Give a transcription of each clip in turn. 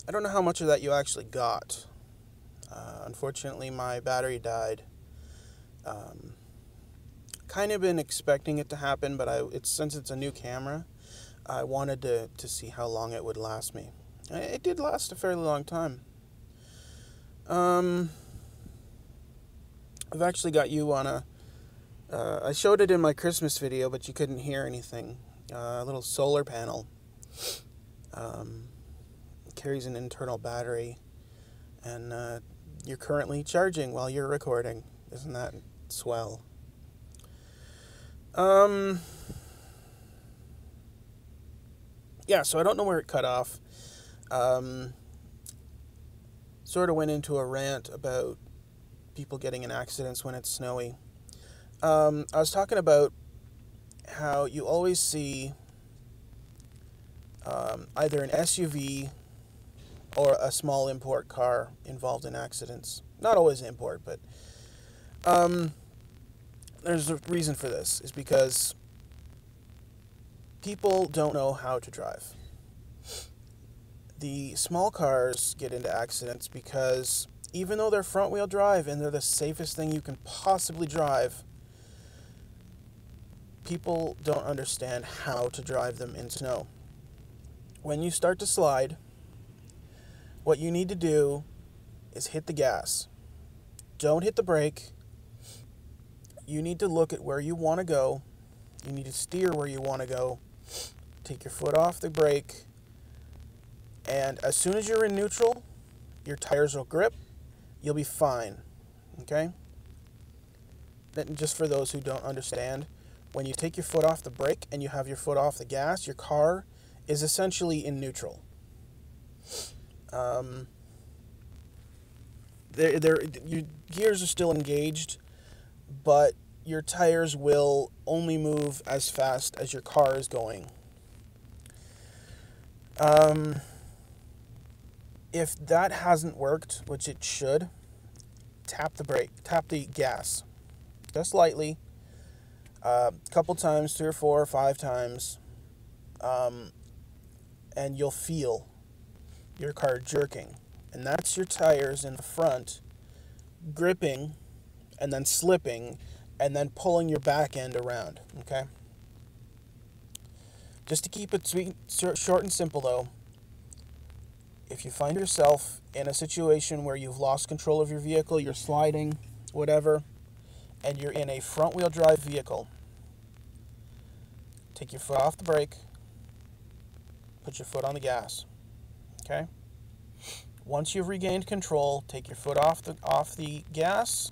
I don't know how much of that you actually got. Unfortunately, my battery died. Um, Kind of been expecting it to happen, but since it's a new camera, I wanted to see how long it would last me. It did last a fairly long time. Um, I've actually got you on a. I showed it in my Christmas video, but you couldn't hear anything. A little solar panel. Um, Carries an internal battery, and you're currently charging while you're recording. Isn't that swell? Um, yeah, so I don't know where it cut off. Um, Sort of went into a rant about people getting in accidents when it's snowy. I was talking about how you always see either an SUV or a small import car involved in accidents. Not always import, but um, there's a reason for this. Is because people don't know how to drive. The small cars get into accidents because even though they're front wheel drive and they're the safest thing you can possibly drive, people don't understand how to drive them in snow. When you start to slide, what you need to do is hit the gas. Don't hit the brake. You need to look at where you want to go. You need to steer where you want to go. Take your foot off the brake. And as soon as you're in neutral, your tires will grip. You'll be fine. Okay? Then just for those who don't understand, when you take your foot off the brake and you have your foot off the gas, your car is essentially in neutral. Your gears are still engaged, but your tires will only move as fast as your car is going. If that hasn't worked, which it should, tap the gas, just lightly, a couple times, 3 or 4 or 5 times, and you'll feel your car jerking. And that's your tires in the front gripping and then slipping and then pulling your back end around, okay? Just to keep it sweet, short and simple though, if you find yourself in a situation where you've lost control of your vehicle, you're sliding, whatever, and you're in a front-wheel drive vehicle, take your foot off the brake, put your foot on the gas, okay? Once you've regained control, take your foot off the gas,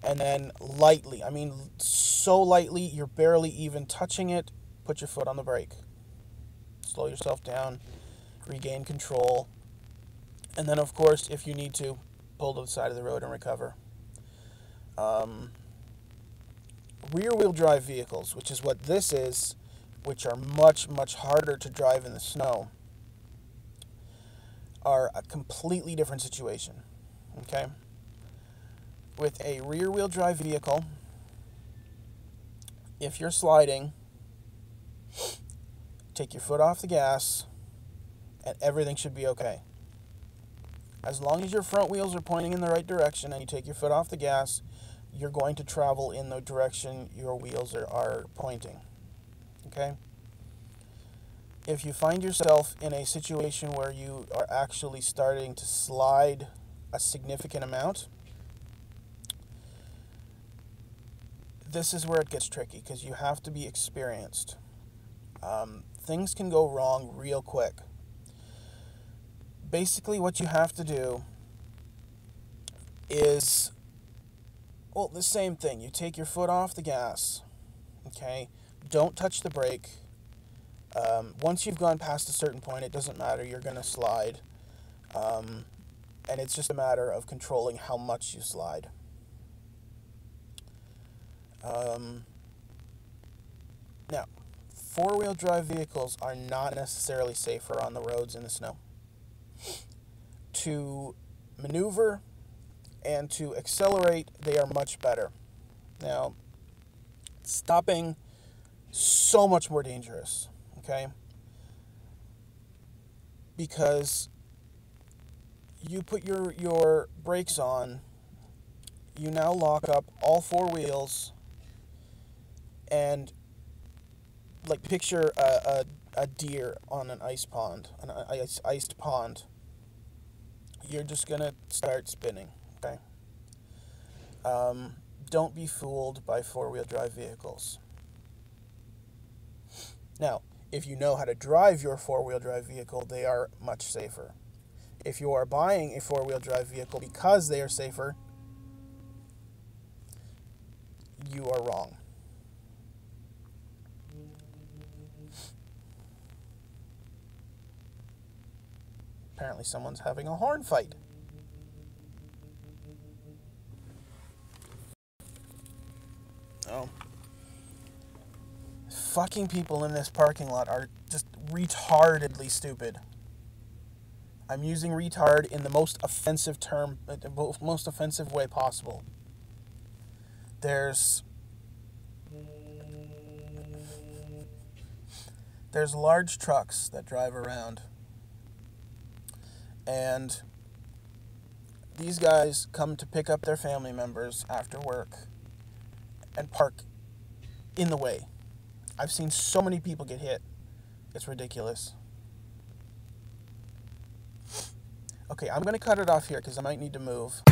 and then lightly, I mean so lightly, you're barely even touching it, put your foot on the brake. Slow yourself down, regain control, and then of course, if you need to, pull to the side of the road and recover. Rear-wheel drive vehicles, which is what this is, which are much, much harder to drive in the snow, are a completely different situation, okay? With a rear-wheel drive vehicle, if you're sliding, take your foot off the gas, and everything should be okay. As long as your front wheels are pointing in the right direction and you take your foot off the gas, you're going to travel in the direction your wheels are pointing, okay? If you find yourself in a situation where you are actually starting to slide a significant amount, this is where it gets tricky because you have to be experienced. Things can go wrong real quick. Basically, what you have to do is, well, the same thing. You take your foot off the gas, okay? Don't touch the brake. Once you've gone past a certain point, it doesn't matter. You're going to slide. And it's just a matter of controlling how much you slide. Now, four-wheel drive vehicles are not necessarily safer on the roads in the snow. To maneuver and to accelerate, they are much better. Now, stopping, so much more dangerous, okay? because you put your brakes on, you now lock up all four wheels, and like picture a deer on an ice pond, an iced pond. You're just gonna start spinning, okay? Don't be fooled by four-wheel drive vehicles. Now, if you know how to drive your four-wheel drive vehicle, they are much safer. If you are buying a four-wheel drive vehicle because they are safer, you are wrong. Apparently someone's having a horn fight. Oh. Fucking people in this parking lot are just retardedly stupid. I'm using retard in the most offensive term, the most offensive way possible. There's large trucks that drive around, and these guys come to pick up their family members after work and park in the way. I've seen so many people get hit. It's ridiculous. Okay, I'm going to cut it off here because I might need to move.